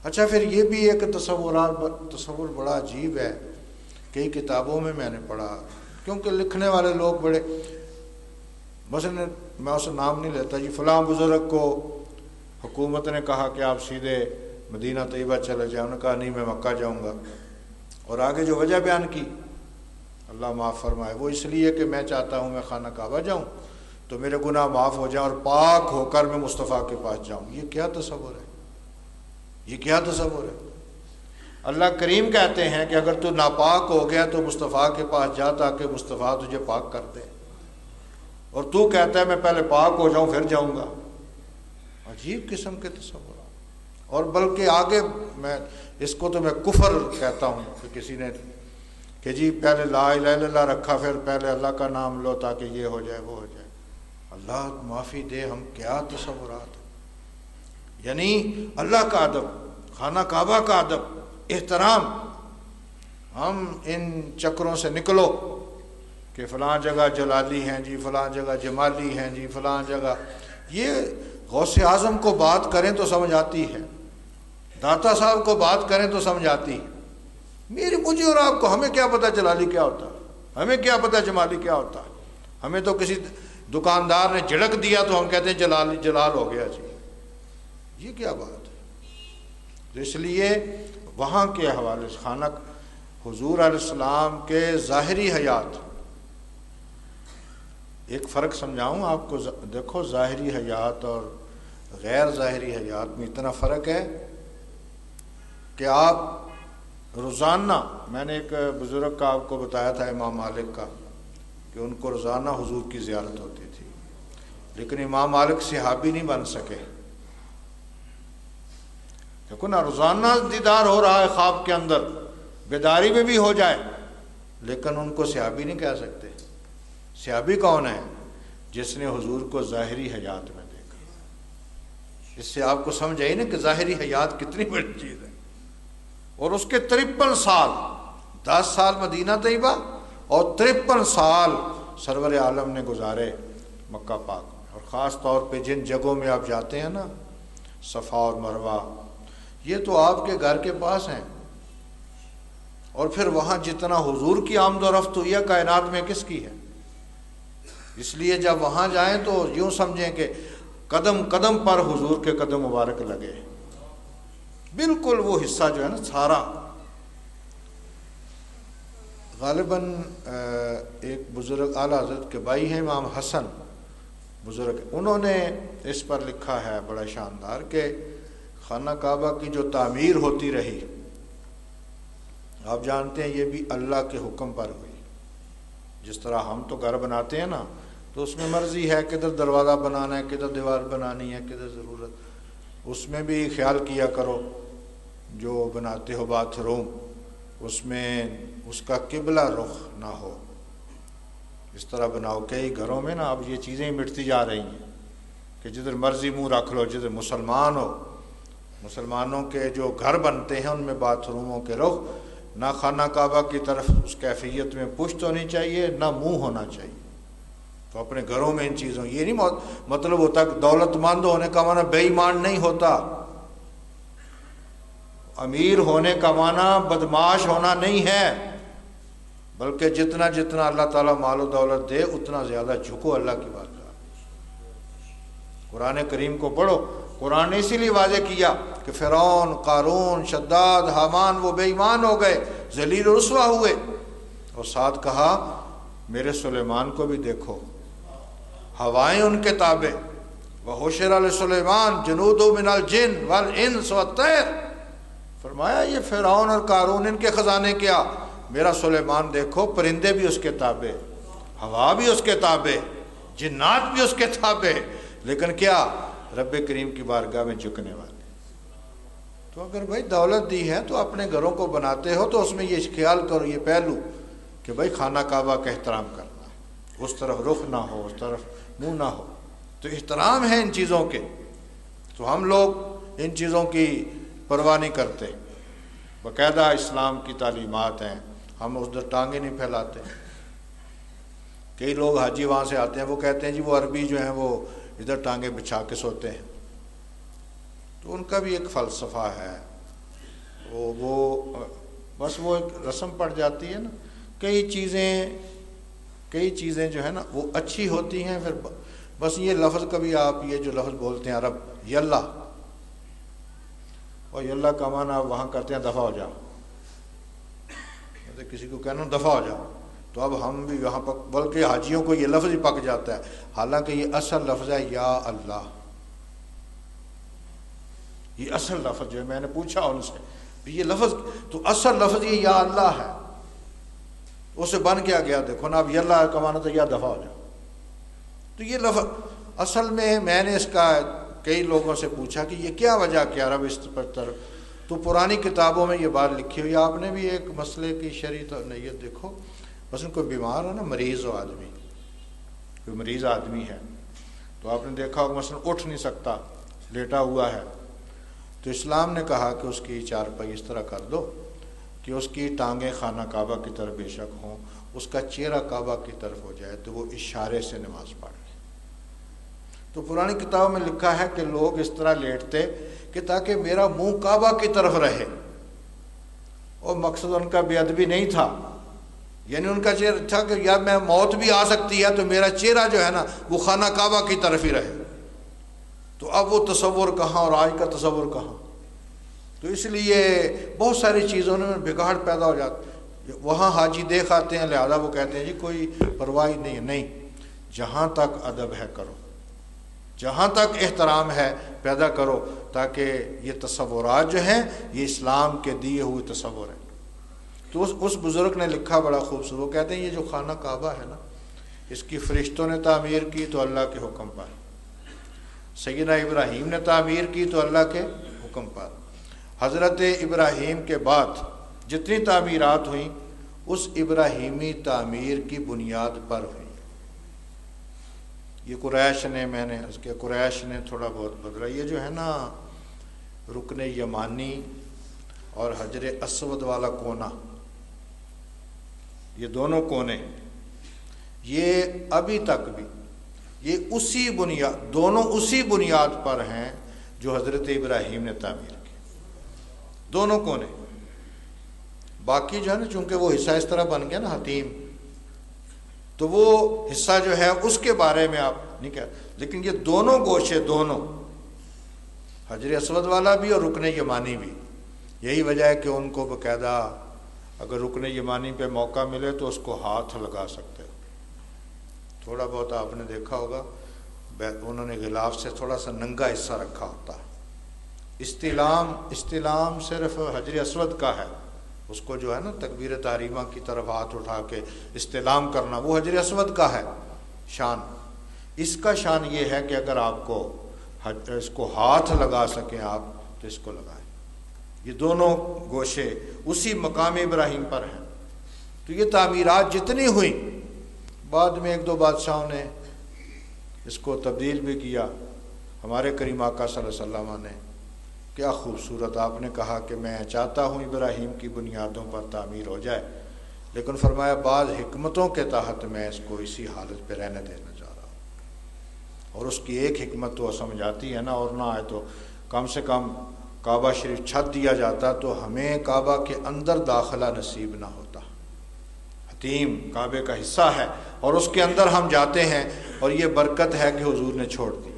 اچھا پھر یہ بھی ایک تصور بڑا عجیب ہے، کئی کتابوں میں نے پڑھا، کیونکہ لکھنے والے لوگ بڑے، مثلا میں اسے نام نہیں لیتا، جی فلاں بزرگ کو حکومت نے کہا کہ آپ سیدھے مدینہ طیبہ چلے جائیں، انہوں نے کہا نہیں میں مکہ جاؤں گا، اور آگے جو وجہ بیان کی اللہ معاف فرمائے، وہ اس لیے کہ میں چاہتا ہوں میں خانہ کعبہ جاؤں تو میرے گناہ معاف ہو جائیں اور پاک ہو کر میں مصطفیٰ کے پاس جاؤں۔ یہ کیا تصور ہے، یہ کیا تصور ہے؟ اللہ کریم کہتے ہیں کہ اگر تو ناپاک ہو گیا تو مصطفیٰ کے پاس جا تاکہ مصطفیٰ تجھے پاک کر دے، اور تو کہتا ہے میں پہلے پاک ہو جاؤں پھر جاؤں گا۔ عجیب قسم کے تصورات، اور بلکہ آگے میں اس کو تو میں کفر کہتا ہوں کہ کسی نے کہ جی پہلے لا الہ الا اللہ رکھا پھر پہلے اللہ کا نام لو تاکہ یہ ہو جائے وہ ہو جائے۔ اللہ معافی دے، ہم کیا تصورات ہیں، یعنی اللہ کا ادب، خانہ کعبہ کا ادب، احترام۔ ہم ان چکروں سے نکلو کہ فلاں جگہ جلالی ہیں جی، فلاں جگہ جمالی ہیں جی، فلاں جگہ، یہ غوث اعظم کو بات کریں تو سمجھ آتی ہے، داتا صاحب کو بات کریں تو سمجھ آتی ہے، مجھے اور آپ کو ہمیں کیا پتہ جلالی کیا ہوتا ہے، ہمیں کیا پتہ جمالی کیا ہوتا ہے؟ ہمیں تو کسی دکاندار نے جھڑک دیا تو ہم کہتے ہیں جلال ہو گیا جی، یہ کیا بات ہے؟ تو اس لیے وہاں کے حوالے سے خانہ حضور علیہ السلام کے ظاہری حیات، ایک فرق سمجھاؤں آپ کو، دیکھو ظاہری حیات اور غیر ظاہری حیات میں اتنا فرق ہے کہ آپ روزانہ، میں نے ایک بزرگ کا آپ کو بتایا تھا امام مالک کا، کہ ان کو روزانہ حضور کی زیارت ہوتی تھی، لیکن امام مالک صحابی نہیں بن سکے۔ دیکھو نا، روزانہ دیدار ہو رہا ہے خواب کے اندر، بیداری میں بھی ہو جائے، لیکن ان کو صحابی نہیں کہہ سکتے۔ صحابی کون ہے؟ جس نے حضور کو ظاہری حیات میں دیکھا۔ اس سے آپ کو سمجھ آئی نا کہ ظاہری حیات کتنی بڑی چیز ہے۔ اور اس کے 53 سال، 10 سال مدینہ طیبہ اور 53 سال سرور عالم نے گزارے مکہ پاک میں، اور خاص طور پہ جن جگہوں میں آپ جاتے ہیں نا، صفا اور مروہ، یہ تو آپ کے گھر کے پاس ہیں، اور پھر وہاں جتنا حضور کی آمد و رفت ہوئی ہے کائنات میں کس کی ہے؟ اس لیے جب وہاں جائیں تو یوں سمجھیں کہ قدم قدم پر حضور کے قدم مبارک لگے، بالکل وہ حصہ جو ہے نا سارا۔ غالباً ایک بزرگ اعلیٰ حضرت کے بھائی ہیں امام حسن بزرگ، انہوں نے اس پر لکھا ہے بڑا شاندار کہ خانہ کعبہ کی جو تعمیر ہوتی رہی، آپ جانتے ہیں یہ بھی اللہ کے حکم پر ہوئی۔ جس طرح ہم تو گھر بناتے ہیں نا تو اس میں مرضی ہے کدھر دروازہ بنانا ہے، کدھر دیوار بنانی ہے، کدھر ضرورت، اس میں بھی خیال کیا کرو جو بناتے ہو باتھ روم، اس میں اس کا قبلہ رخ نہ ہو، اس طرح بناؤ۔ کئی گھروں میں نا اب یہ چیزیں مٹتی جا رہی ہیں کہ جدھر مرضی منہ رکھ لو، جدھر مسلمان ہو، مسلمانوں کے جو گھر بنتے ہیں ان میں باتھ روموں کے رخ نہ خانہ کعبہ کی طرف اس کیفیت میں پشت ہونی چاہیے، نہ منہ ہونا چاہیے۔ تو اپنے گھروں میں ان چیزوں، یہ نہیں مطلب ہوتا کہ دولت مند ہونے کا معنی بے ایمان نہیں ہوتا، امیر ہونے کا معنی بدمعاش ہونا نہیں ہے، بلکہ جتنا جتنا اللہ تعالیٰ مال و دولت دے اتنا زیادہ جھکو اللہ کی بات۔ قرآن کریم کو پڑھو، قرآن نے اسی لیے واضح کیا کہ فرعون، قارون، شداد، حامان وہ بے ایمان ہو گئے، ذلیل و رسوا ہوئے، اور ساتھ کہا میرے سلیمان کو بھی دیکھو، ہوائیں ان کے تابع، وحشر لسلیمان جنودہ من الجن والانس والطیر، فرمایا یہ فرعون اور قارون ان کے خزانے کیا، میرا سلیمان دیکھو، پرندے بھی اس کے تابع، ہوا بھی اس کے تابع، جنات بھی اس کے تابع، لیکن کیا رب کریم کی بارگاہ میں جھکنے والے۔ تو اگر بھائی دولت دی ہے تو اپنے گھروں کو بناتے ہو تو اس میں یہ خیال کرو، یہ پہلو کہ بھائی خانہ کعبہ کا احترام کرنا ہے، اس طرف رخ نہ ہو، اس طرف منہ نہ ہو، تو احترام ہے ان چیزوں کے۔ تو ہم لوگ ان چیزوں کی پرواہ نہیں کرتے، باقاعدہ اسلام کی تعلیمات ہیں، ہم اس در ٹانگیں نہیں پھیلاتے۔ کئی لوگ حاجی وہاں سے آتے ہیں، وہ کہتے ہیں جی وہ عربی جو ہیں وہ ادھر ٹانگیں بچھا کے سوتے ہیں، تو ان کا بھی ایک فلسفہ ہے، وہ بس وہ ایک رسم پڑ جاتی ہے نا. کئی چیزیں جو ہے نا وہ اچھی ہوتی ہیں، پھر بس یہ لفظ کبھی آپ یہ جو لفظ بولتے ہیں عرب یلا، اور یلا کا معنی آپ وہاں کرتے ہیں دفع ہو جاؤ، کسی کو کہنا دفع ہو جاؤ، تو اب ہم بھی یہاں پر بلکہ حاجیوں کو یہ لفظ ہی پک جاتا ہے، حالانکہ یہ اصل لفظ ہے یا اللہ. یہ اصل لفظ جو ہے میں نے پوچھا ان سے یہ لفظ تو اصل لفظ یہ یا اللہ ہے، اسے بن کیا گیا دیکھو نا. اب یلا کا معنی تو یا دفع ہو جاؤ. تو یہ لفظ اصل میں نے اس کا کئی لوگوں سے پوچھا کہ یہ کیا وجہ کیا رب اس پر، تو پرانی کتابوں میں یہ بات لکھی ہوئی. آپ نے بھی ایک مسئلے کی شرعی نیت دیکھو، مثلا کوئی بیمار ہو نا، مریض ہو آدمی، کوئی مریض آدمی ہے تو آپ نے دیکھا ہوگا مثلا اٹھ نہیں سکتا، لیٹا ہوا ہے، تو اسلام نے کہا کہ اس کی چارپائی اس طرح کر دو کہ اس کی ٹانگیں خانہ کعبہ کی طرف بے شک ہوں، اس کا چہرہ کعبہ کی طرف ہو جائے تو وہ اشارے سے نماز پڑھ لے. تو پرانی کتابوں میں لکھا ہے کہ لوگ اس طرح لیٹتے کہ تاکہ میرا منہ کعبہ کی طرف رہے، اور مقصد ان کا بے ادبی نہیں تھا، یعنی ان کا چہرہ تھا کہ یا میں موت بھی آ سکتی ہے تو میرا چہرہ جو ہے نا وہ خانہ کعبہ کی طرف ہی رہے. تو اب وہ تصور کہاں اور آج کا تصور کہاں. تو اس لیے بہت ساری چیزوں میں بگاڑ پیدا ہو جاتا. وہاں حاجی دیکھ آتے ہیں لہذا وہ کہتے ہیں جی کوئی پرواہ نہیں، جہاں تک ادب ہے کرو، جہاں تک احترام ہے پیدا کرو، تاکہ یہ تصورات جو ہیں یہ اسلام کے دیے ہوئے تصور ہیں. تو اس بزرگ نے لکھا بڑا خوبصورت، وہ کہتے ہیں یہ جو خانہ کعبہ ہے نا اس کی فرشتوں نے تعمیر کی تو اللہ کے حکم پر، سیدنا ابراہیم نے تعمیر کی تو اللہ کے حکم پر، حضرت ابراہیم کے بعد جتنی تعمیرات ہوئیں اس ابراہیمی تعمیر کی بنیاد پر ہوئی. یہ قریش نے، میں نے اس کے قریش نے تھوڑا بہت بدلا. یہ جو ہے نا رکن یمانی اور حجر اسود والا کونا، یہ دونوں کونے یہ ابھی تک بھی یہ اسی بنیاد، دونوں اسی بنیاد پر ہیں جو حضرت ابراہیم نے تعمیر کی، دونوں کونے. باقی جو ہے نا چونکہ وہ حصہ اس طرح بن گیا نا حتیم، تو وہ حصہ جو ہے اس کے بارے میں آپ نہیں کہہ، لیکن یہ دونوں گوشے، دونوں حجر اسود والا بھی اور رکن یمانی بھی، یہی وجہ ہے کہ ان کو باقاعدہ اگر رکن یمانی پہ موقع ملے تو اس کو ہاتھ لگا سکتے ہو. تھوڑا بہت آپ نے دیکھا ہوگا انہوں نے غلاف سے تھوڑا سا ننگا حصہ رکھا ہوتا ہے. استلام صرف حجر اسود کا ہے، اس کو جو ہے نا تکبیر تحریمہ کی طرف ہاتھ اٹھا کے استلام کرنا وہ حجر اسود کا ہے شان. اس کا شان یہ ہے کہ اگر آپ کو اس کو ہاتھ لگا سکیں آپ تو اس کو لگائیں. یہ دونوں گوشے اسی مقام ابراہیم پر ہیں. تو یہ تعمیرات جتنی ہوئیں، بعد میں ایک دو بادشاہوں نے اس کو تبدیل بھی کیا. ہمارے کریم آقا صلی اللہ علیہ وسلم نے کیا خوبصورت آپ نے کہا کہ میں چاہتا ہوں ابراہیم کی بنیادوں پر تعمیر ہو جائے، لیکن فرمایا بعض حکمتوں کے تحت میں اس کو اسی حالت پہ رہنے دینا چاہ رہا ہوں. اور اس کی ایک حکمت تو سمجھ آتی ہے نا، اور نہ آئے تو کم سے کم کعبہ شریف چھت دیا جاتا تو ہمیں کعبہ کے اندر داخلہ نصیب نہ ہوتا. حتیم کعبے کا حصہ ہے اور اس کے اندر ہم جاتے ہیں، اور یہ برکت ہے کہ حضور نے چھوڑ دیا.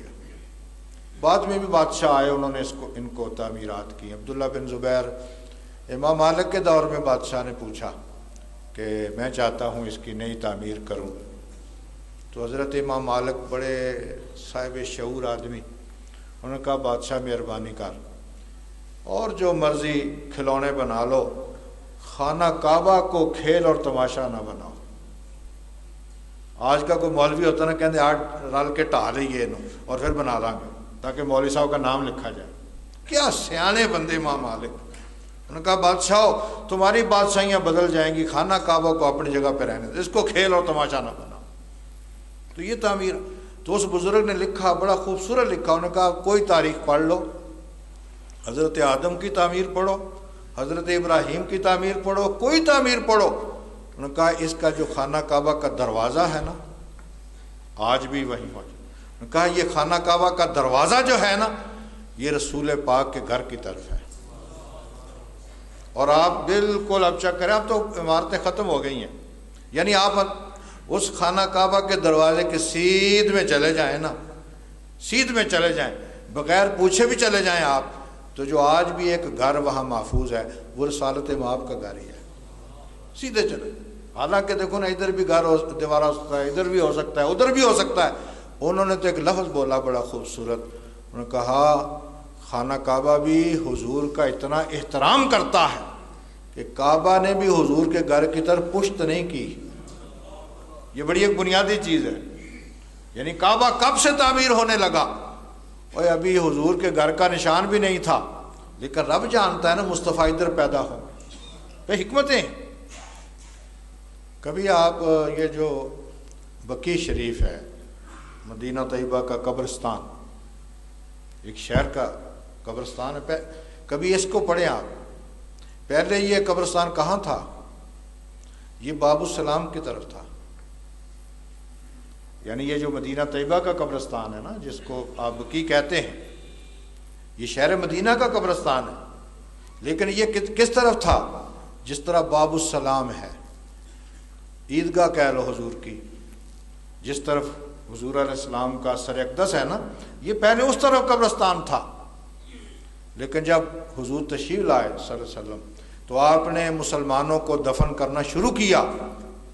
بعد میں بھی بادشاہ آئے، انہوں نے ان کو تعمیرات کی. عبداللہ بن زبیر امام مالک کے دور میں بادشاہ نے پوچھا کہ میں چاہتا ہوں اس کی نئی تعمیر کروں. تو حضرت امام مالک بڑے صاحب شعور آدمی، انہوں نے کہا بادشاہ مہربانی کر اور جو مرضی کھلونے بنا لو، خانہ کعبہ کو کھیل اور تماشا نہ بناؤ. آج کا کوئی مولوی ہوتا نا کہتے آج رل کے ٹھا لئیے اور پھر بنا لیں گے تاکہ مولوی صاحب کا نام لکھا جائے. کیا سیانے بندے امام مالک. انہوں نے کہا بادشاہ تمہاری بادشاہیاں بدل جائیں گی، خانہ کعبہ کو اپنی جگہ پہ رہنے دو، اس کو کھیل اور تماشا نہ بناؤ. تو یہ تعمیر، تو اس بزرگ نے لکھا بڑا خوبصورت لکھا. انہوں نے کہا کوئی تاریخ پڑھ لو، حضرت آدم کی تعمیر پڑھو، حضرت ابراہیم کی تعمیر پڑھو، کوئی تعمیر پڑھو. انہوں نے کہا اس کا جو خانہ کعبہ کا دروازہ ہے نا آج بھی وہیں موجود. انہوں نے کہا یہ خانہ کعبہ کا دروازہ جو ہے نا یہ رسول پاک کے گھر کی طرف ہے. اور آپ بالکل اب چیک کریں، اب تو عمارتیں ختم ہو گئی ہیں، یعنی آپ اس خانہ کعبہ کے دروازے کے سیدھ میں چلے جائیں نا، سیدھ میں چلے جائیں، بغیر پوچھے بھی چلے جائیں آپ، تو جو آج بھی ایک گھر وہاں محفوظ ہے وہ رسالت مآب کا گھر ہی ہے، سیدھے چلے۔ حالانکہ دیکھو نا ادھر بھی گھر دیوارہ ہو سکتا ہے، ادھر بھی ہو سکتا ہے، ادھر بھی ہو سکتا ہے۔ انہوں نے تو ایک لفظ بولا بڑا خوبصورت، انہوں نے کہا خانہ کعبہ بھی حضور کا اتنا احترام کرتا ہے کہ کعبہ نے بھی حضور کے گھر کی طرف پشت نہیں کی۔ یہ بڑی ایک بنیادی چیز ہے، یعنی کعبہ کب سے تعمیر ہونے لگا، اور ابھی حضور کے گھر کا نشان بھی نہیں تھا، لیکن رب جانتا ہے نا مصطفیٰ ادھر پیدا ہو، یہ حکمتیں۔ کبھی آپ یہ جو بقیع شریف ہے، مدینہ طیبہ کا قبرستان، ایک شہر کا قبرستان ہے، کبھی اس کو پڑھیں آپ۔ پہلے یہ قبرستان کہاں تھا؟ یہ باب السلام کی طرف تھا، یعنی یہ جو مدینہ طیبہ کا قبرستان ہے نا، جس کو آپ بقیع کہتے ہیں، یہ شہر مدینہ کا قبرستان ہے، لیکن یہ کس طرف تھا؟ جس طرح باب السلام ہے، عیدگاہ کہہ لو حضور کی، جس طرف حضور علیہ السلام کا سر اقدس ہے نا، یہ پہلے اس طرف قبرستان تھا، لیکن جب حضور تشریف لائے صلی اللہ علیہ وسلم تو آپ نے مسلمانوں کو دفن کرنا شروع کیا،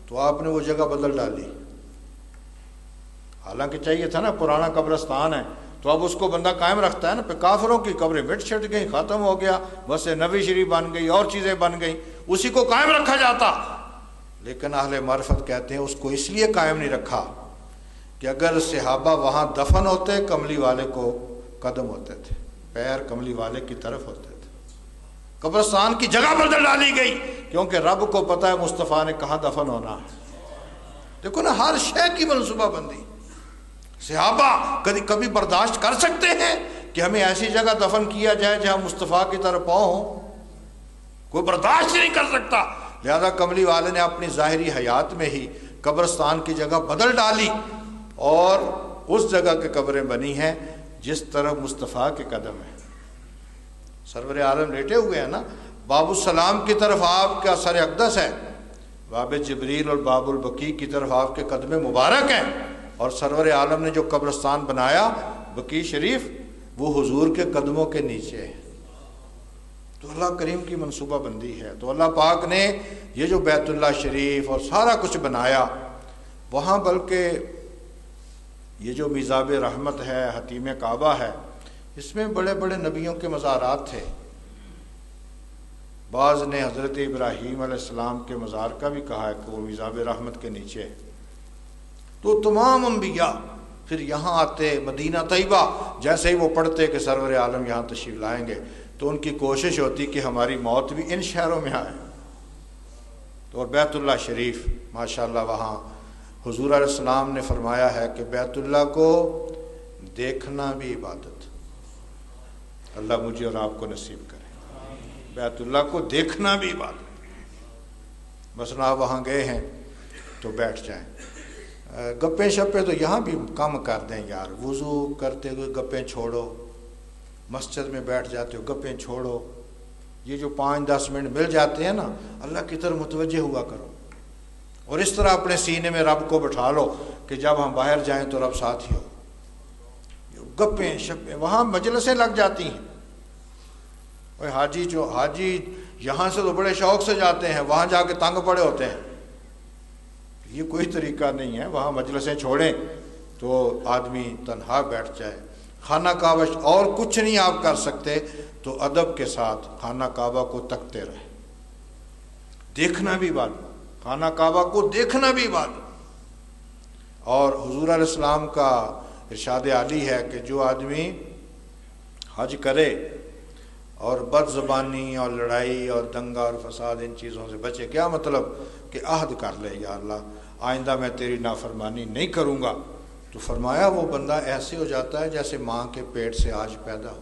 تو آپ نے وہ جگہ بدل ڈالی۔ حالانکہ چاہیے تھا نا، پرانا قبرستان ہے تو اب اس کو بندہ قائم رکھتا ہے نا، پہ کافروں کی قبریں مٹ چھٹ گئی، ختم ہو گیا، بس نبی شریف بن گئی، اور چیزیں بن گئی، اسی کو قائم رکھا جاتا۔ لیکن اہل معرفت کہتے ہیں اس کو اس لیے قائم نہیں رکھا کہ اگر صحابہ وہاں دفن ہوتے، کملی والے کو قدم ہوتے تھے، پیر کملی والے کی طرف ہوتے تھے۔ قبرستان کی جگہ بدل ڈالی گئی کیونکہ رب کو پتہ ہے مصطفیٰ نے کہاں دفن ہونا ہے۔ دیکھو نا، ہر شے کی منصوبہ بندی۔ صحابہ کبھی برداشت کر سکتے ہیں کہ ہمیں ایسی جگہ دفن کیا جائے جہاں مصطفیٰ کی طرف پاؤں ہوں؟ کوئی برداشت نہیں کر سکتا۔ لہذا کملی والے نے اپنی ظاہری حیات میں ہی قبرستان کی جگہ بدل ڈالی، اور اس جگہ کے قبریں بنی ہیں جس طرف مصطفیٰ کے قدم ہیں۔ سرور عالم لیٹے ہوئے ہیں نا، باب السلام کی طرف آپ کا سر اقدس ہے، باب جبریل اور باب البقیع کی طرف آپ کے قدم مبارک ہیں، اور سرور عالم نے جو قبرستان بنایا بقیع شریف، وہ حضور کے قدموں کے نیچے ہے۔ تو اللہ کریم کی منصوبہ بندی ہے۔ تو اللہ پاک نے یہ جو بیت اللہ شریف اور سارا کچھ بنایا وہاں، بلکہ یہ جو میزاب رحمت ہے، حتیم کعبہ ہے، اس میں بڑے بڑے نبیوں کے مزارات تھے۔ بعض نے حضرت ابراہیم علیہ السلام کے مزار کا بھی کہا ہے کہ وہ میزاب رحمت کے نیچے ہے۔ تو تمام انبیاء پھر یہاں آتے، مدینہ طیبہ جیسے ہی وہ پڑھتے کہ سرور عالم یہاں تشریف لائیں گے، تو ان کی کوشش ہوتی کہ ہماری موت بھی ان شہروں میں آئے۔ تو اور بیت اللہ شریف ماشاءاللہ، وہاں حضور علیہ السلام نے فرمایا ہے کہ بیت اللہ کو دیکھنا بھی عبادت، اللہ مجھے اور آپ کو نصیب کرے، بیت اللہ کو دیکھنا بھی عبادت۔ مثلا آپ وہاں گئے ہیں تو بیٹھ جائیں، گپیں شپیں تو یہاں بھی کم کر دیں یار، وضو کرتے ہوئے گپیں چھوڑو، مسجد میں بیٹھ جاتے ہو گپیں چھوڑو، یہ جو 5-10 منٹ مل جاتے ہیں نا، اللہ کی طرف متوجہ ہوا کرو، اور اس طرح اپنے سینے میں رب کو بٹھا لو کہ جب ہم باہر جائیں تو رب ساتھ ہی ہو۔ گپیں شپیں، وہاں مجلسیں لگ جاتی ہیں، اور حاجی یہاں سے تو بڑے شوق سے جاتے ہیں، وہاں جا کے تنگ پڑے ہوتے ہیں۔ یہ کوئی طریقہ نہیں ہے، وہاں مجلسیں چھوڑیں تو آدمی تنہا بیٹھ جائے۔ خانہ کعبہ اور کچھ نہیں آپ کر سکتے تو ادب کے ساتھ خانہ کعبہ کو تکتے رہے، دیکھنا بھی بات، خانہ کعبہ کو دیکھنا بھی بات۔ اور حضور علیہ السلام کا ارشاد عالی ہے کہ جو آدمی حج کرے اور بد زبانی اور لڑائی اور دنگا اور فساد ان چیزوں سے بچے، کیا مطلب کہ عہد کر لے یا اللہ آئندہ میں تیری نافرمانی نہیں کروں گا، تو فرمایا وہ بندہ ایسے ہو جاتا ہے جیسے ماں کے پیٹ سے آج پیدا ہو۔